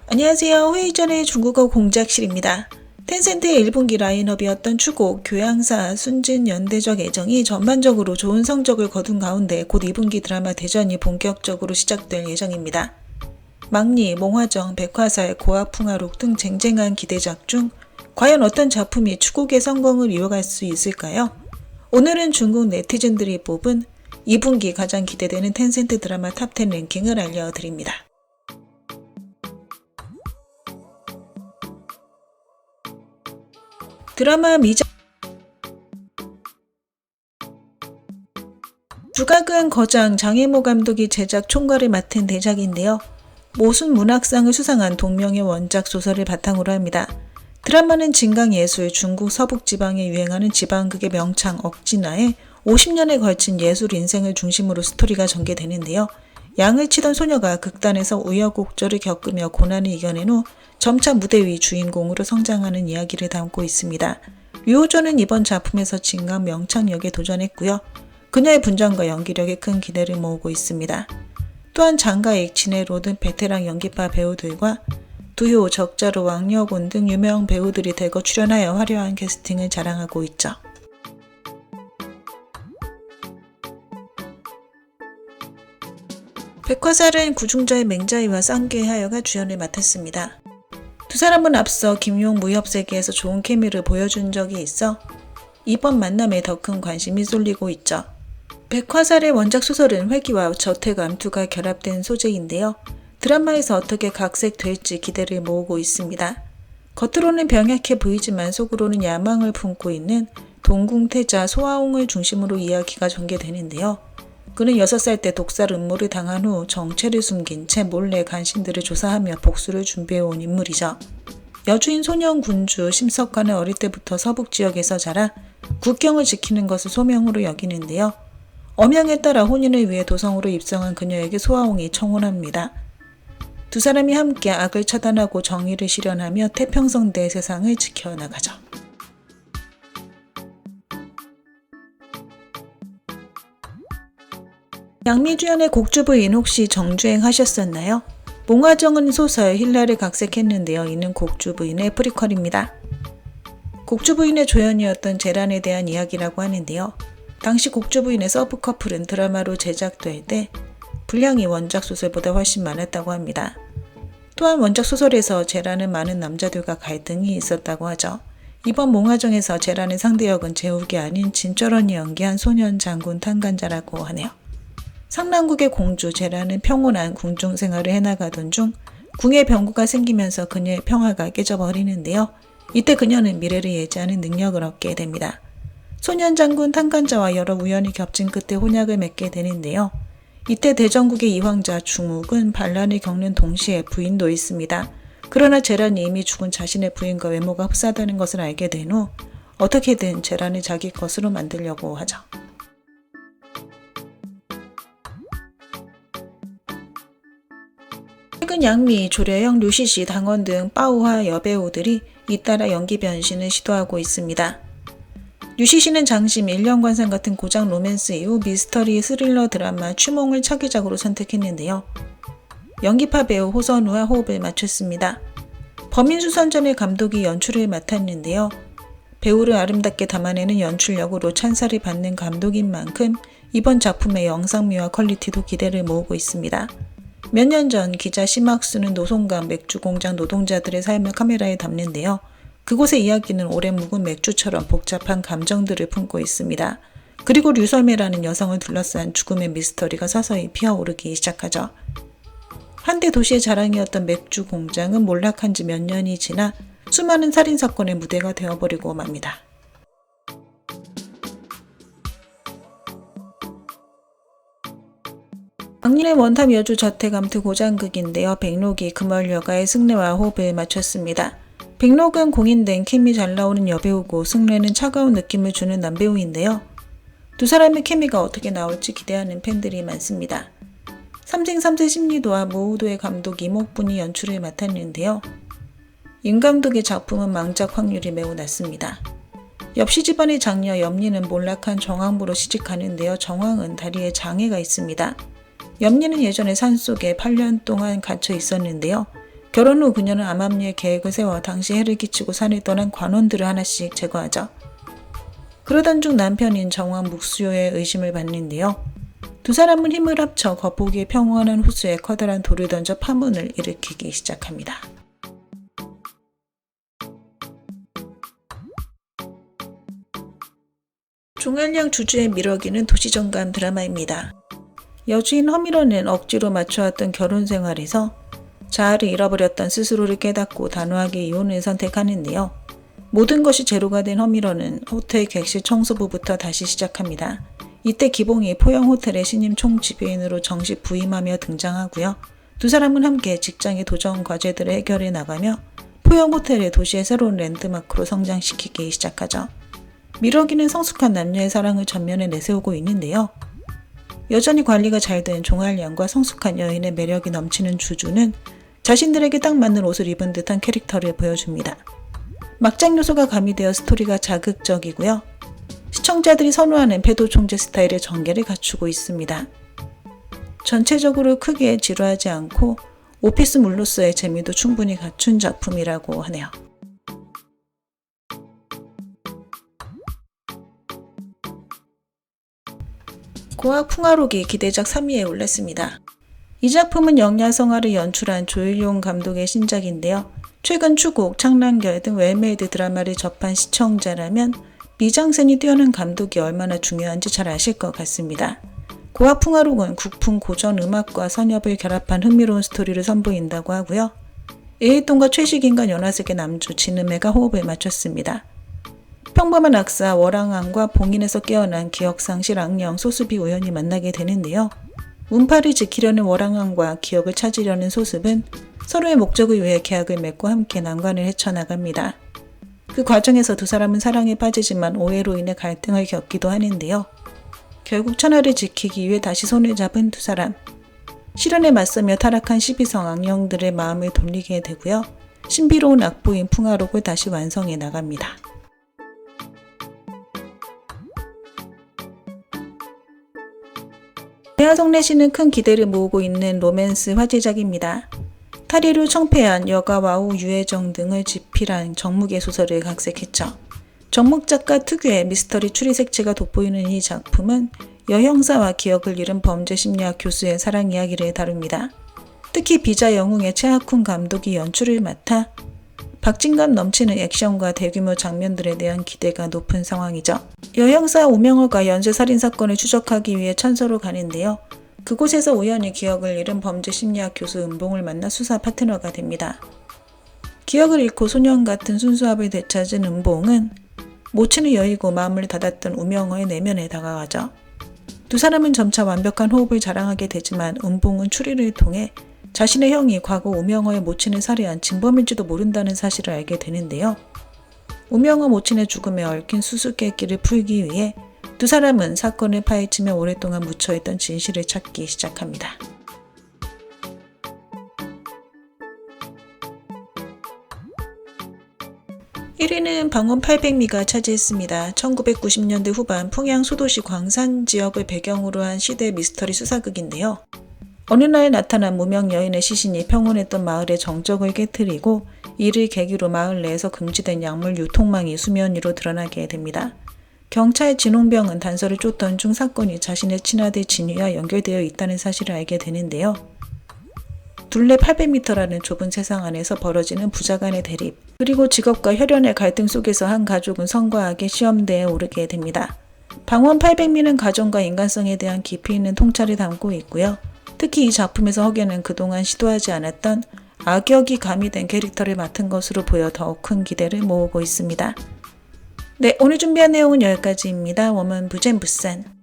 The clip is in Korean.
안녕하세요. 회의 전에 중국어 공작실입니다. 텐센트의 1분기 라인업이었던 추곡, 교양사, 순진, 연대적 애정이 전반적으로 좋은 성적을 거둔 가운데 곧 2분기 드라마 대전이 본격적으로 시작될 예정입니다. 망리, 몽화정, 백화살, 고아풍화록 등 쟁쟁한 기대작 중 과연 어떤 작품이 추곡의 성공을 이어갈 수 있을까요? 오늘은 중국 네티즌들이 뽑은 2분기 가장 기대되는 텐센트 드라마 탑10 랭킹을 알려드립니다. 드라마 미적 주각은 거장 장혜모 감독이 제작 총괄을 맡은 대작인데요. 모순 문학상을 수상한 동명의 원작 소설을 바탕으로 합니다. 드라마는 진강예술, 중국 서북지방에 유행하는 지방극의 명창 억진아의 50년에 걸친 예술 인생을 중심으로 스토리가 전개되는데요. 양을 치던 소녀가 극단에서 우여곡절을 겪으며 고난을 이겨낸 후 점차 무대 위 주인공으로 성장하는 이야기를 담고 있습니다. 류호전은 이번 작품에서 진강 명창 역에 도전했고요. 그녀의 분장과 연기력에 큰 기대를 모으고 있습니다. 또한 장가익, 진해로 등 베테랑 연기파 배우들과 두효, 적자로, 왕여곤 등 유명 배우들이 대거 출연하여 화려한 캐스팅을 자랑하고 있죠. 백화살은 구중자의 맹자이와 쌍계하여가 주연을 맡았습니다. 두 사람은 앞서 김용 무협세계에서 좋은 케미를 보여준 적이 있어 이번 만남에 더 큰 관심이 쏠리고 있죠. 백화살의 원작 소설은 회귀와 저태감투가 결합된 소재인데요. 드라마에서 어떻게 각색될지 기대를 모으고 있습니다. 겉으로는 병약해 보이지만 속으로는 야망을 품고 있는 동궁태자 소아옹을 중심으로 이야기가 전개되는데요. 그는 6살 때 독살 음모를 당한 후 정체를 숨긴 채 몰래 간신들을 조사하며 복수를 준비해온 인물이죠. 여주인 소년 군주 심석관은 어릴 때부터 서북 지역에서 자라 국경을 지키는 것을 소명으로 여기는데요. 엄양에 따라 혼인을 위해 도성으로 입성한 그녀에게 소아옹이 청혼합니다. 두 사람이 함께 악을 처단하고 정의를 실현하며 태평성대의 세상을 지켜나가죠. 양미주연의 곡주부인 혹시 정주행 하셨었나요? 몽화정은 소설 힐라를 각색했는데요. 이는 곡주부인의 프리퀄입니다. 곡주부인의 조연이었던 제란에 대한 이야기라고 하는데요. 당시 곡주부인의 서브 커플은 드라마로 제작될 때 분량이 원작 소설보다 훨씬 많았다고 합니다. 또한 원작 소설에서 제란은 많은 남자들과 갈등이 있었다고 하죠. 이번 몽화정에서 제란의 상대역은 제욱이 아닌 진철원이 연기한 소년 장군 탄간자라고 하네요. 상남국의 공주 제란은 평온한 궁중 생활을 해나가던 중 궁에 병구가 생기면서 그녀의 평화가 깨져버리는데요. 이때 그녀는 미래를 예지하는 능력을 얻게 됩니다. 소년 장군 탄간자와 여러 우연이 겹친 끝에 혼약을 맺게 되는데요. 이때 대전국의 이황자 중욱은 반란을 겪는 동시에 부인도 있습니다. 그러나 제란이 이미 죽은 자신의 부인과 외모가 흡사하다는 것을 알게 된 후 어떻게든 제란을 자기 것으로 만들려고 하죠. 최근 양미, 조려영, 류시시, 당원 등 빠우화 여배우들이 잇따라 연기 변신을 시도하고 있습니다. 류시시는 장심, 1년 관상 같은 고작 로맨스 이후 미스터리 스릴러 드라마 추몽을 차기작으로 선택했는데요. 연기파 배우 호선우와 호흡을 맞췄습니다. 범인수선전의 감독이 연출을 맡았는데요. 배우를 아름답게 담아내는 연출력으로 찬사를 받는 감독인 만큼 이번 작품의 영상미와 퀄리티도 기대를 모으고 있습니다. 몇 년 전 기자 심학수는 노송강 맥주공장 노동자들의 삶을 카메라에 담는데요. 그곳의 이야기는 오랜 묵은 맥주처럼 복잡한 감정들을 품고 있습니다. 그리고 류설매라는 여성을 둘러싼 죽음의 미스터리가 서서히 피어오르기 시작하죠. 한때 도시의 자랑이었던 맥주 공장은 몰락한 지 몇 년이 지나 수많은 살인사건의 무대가 되어버리고 맙니다. 왕년의 원탑 여주 저태감투 고장극인데요. 백록이 금월여가의 승래와 호흡을 맞췄습니다. 백록은 공인된 케미 잘 나오는 여배우고 승래는 차가운 느낌을 주는 남배우인데요. 두 사람의 케미가 어떻게 나올지 기대하는 팬들이 많습니다. 삼생삼세 심리도와 모우도의 감독 이목분이 연출을 맡았는데요. 임 감독의 작품은 망작 확률이 매우 낮습니다. 엽시 집안의 장녀 염리는 몰락한 정황부로 시집가는데요. 정황은 다리에 장애가 있습니다. 염리는 예전에 산속에 8년 동안 갇혀 있었는데요. 결혼 후 그녀는 암암리에 계획을 세워 당시 해를 끼치고 산을 떠난 관원들을 하나씩 제거하죠. 그러던 중 남편인 정왕 묵수요의 의심을 받는데요. 두 사람은 힘을 합쳐 겉보기에 평온한 호수에 커다란 돌을 던져 파문을 일으키기 시작합니다. 종알량 주주의 미러기는 도시정감 드라마입니다. 여주인 허미러는 억지로 맞춰왔던 결혼 생활에서 자아를 잃어버렸던 스스로를 깨닫고 단호하게 이혼을 선택하는데요. 모든 것이 제로가 된 허미러는 호텔 객실 청소부부터 다시 시작합니다. 이때 기봉이 포영호텔의 신임 총지배인으로 정식 부임하며 등장하고요. 두 사람은 함께 직장의 도전 과제들을 해결해 나가며 포영호텔을 도시의 새로운 랜드마크로 성장시키기 시작하죠. 미러기는 성숙한 남녀의 사랑을 전면에 내세우고 있는데요. 여전히 관리가 잘 된 종알량과 성숙한 여인의 매력이 넘치는 주주는 자신들에게 딱 맞는 옷을 입은 듯한 캐릭터를 보여줍니다. 막장 요소가 가미되어 스토리가 자극적이고요. 시청자들이 선호하는 패도 총재 스타일의 전개를 갖추고 있습니다. 전체적으로 크게 지루하지 않고 오피스물로서의 재미도 충분히 갖춘 작품이라고 하네요. 고학 풍화록이 기대작 3위에 올랐습니다. 이 작품은 영야성화를 연출한 조일용 감독의 신작인데요. 최근 추곡, 창란결 등 웰메이드 드라마를 접한 시청자라면 미장센이 뛰어난 감독이 얼마나 중요한지 잘 아실 것 같습니다. 고학 풍화록은 국풍 고전 음악과 선엽을 결합한 흥미로운 스토리를 선보인다고 하고요. 이일동과 최식인간 연화색의 남주 진음해가 호흡을 맞췄습니다. 평범한 악사 월왕왕과 봉인에서 깨어난 기억상실 악령 소습이 우연히 만나게 되는데요. 운파를 지키려는 월왕왕과 기억을 찾으려는 소습은 서로의 목적을 위해 계약을 맺고 함께 난관을 헤쳐나갑니다. 그 과정에서 두 사람은 사랑에 빠지지만 오해로 인해 갈등을 겪기도 하는데요. 결국 천하를 지키기 위해 다시 손을 잡은 두 사람. 시련에 맞서며 타락한 12성 악령들의 마음을 돌리게 되고요. 신비로운 악보인 풍화록을 다시 완성해 나갑니다. 대하성래시는 큰 기대를 모으고 있는 로맨스 화제작입니다. 탈의로 청패한 여가 와우 유해정 등을 집필한 정묵의 소설을 각색했죠. 정묵 작가 특유의 미스터리 추리 색채가 돋보이는 이 작품은 여형사와 기억을 잃은 범죄 심리학 교수의 사랑 이야기를 다룹니다. 특히 비자 영웅의 최하쿤 감독이 연출을 맡아 박진감 넘치는 액션과 대규모 장면들에 대한 기대가 높은 상황이죠. 여형사 오명호가 연쇄살인사건을 추적하기 위해 천서로 가는데요. 그곳에서 우연히 기억을 잃은 범죄 심리학 교수 은봉을 만나 수사 파트너가 됩니다. 기억을 잃고 소년 같은 순수함을 되찾은 은봉은 모친을 여의고 마음을 닫았던 우명호의 내면에 다가가죠. 두 사람은 점차 완벽한 호흡을 자랑하게 되지만 은봉은 추리를 통해 자신의 형이 과거 우명호의 모친을 살해한 진범일지도 모른다는 사실을 알게 되는데요. 우명호 모친의 죽음에 얽힌 수수께끼를 풀기 위해 두 사람은 사건을 파헤치며 오랫동안 묻혀있던 진실을 찾기 시작합니다. 1위는 방언 800미가 차지했습니다. 1990년대 후반 풍양 소도시 광산 지역을 배경으로 한 시대 미스터리 수사극인데요. 어느 날 나타난 무명 여인의 시신이 평온했던 마을의 정적을 깨트리고 이를 계기로 마을 내에서 금지된 약물 유통망이 수면 위로 드러나게 됩니다. 경찰 진홍병은 단서를 쫓던 중 사건이 자신의 친아들 진위와 연결되어 있다는 사실을 알게 되는데요. 둘레 800m라는 좁은 세상 안에서 벌어지는 부자 간의 대립, 그리고 직업과 혈연의 갈등 속에서 한 가족은 성과 악의 시험대에 오르게 됩니다. 방언 800미는 가정과 인간성에 대한 깊이 있는 통찰을 담고 있고요. 특히 이 작품에서 허견은 그동안 시도하지 않았던 악역이 가미된 캐릭터를 맡은 것으로 보여 더욱 큰 기대를 모으고 있습니다. 네, 오늘 준비한 내용은 여기까지입니다. 워먼 부젠부산.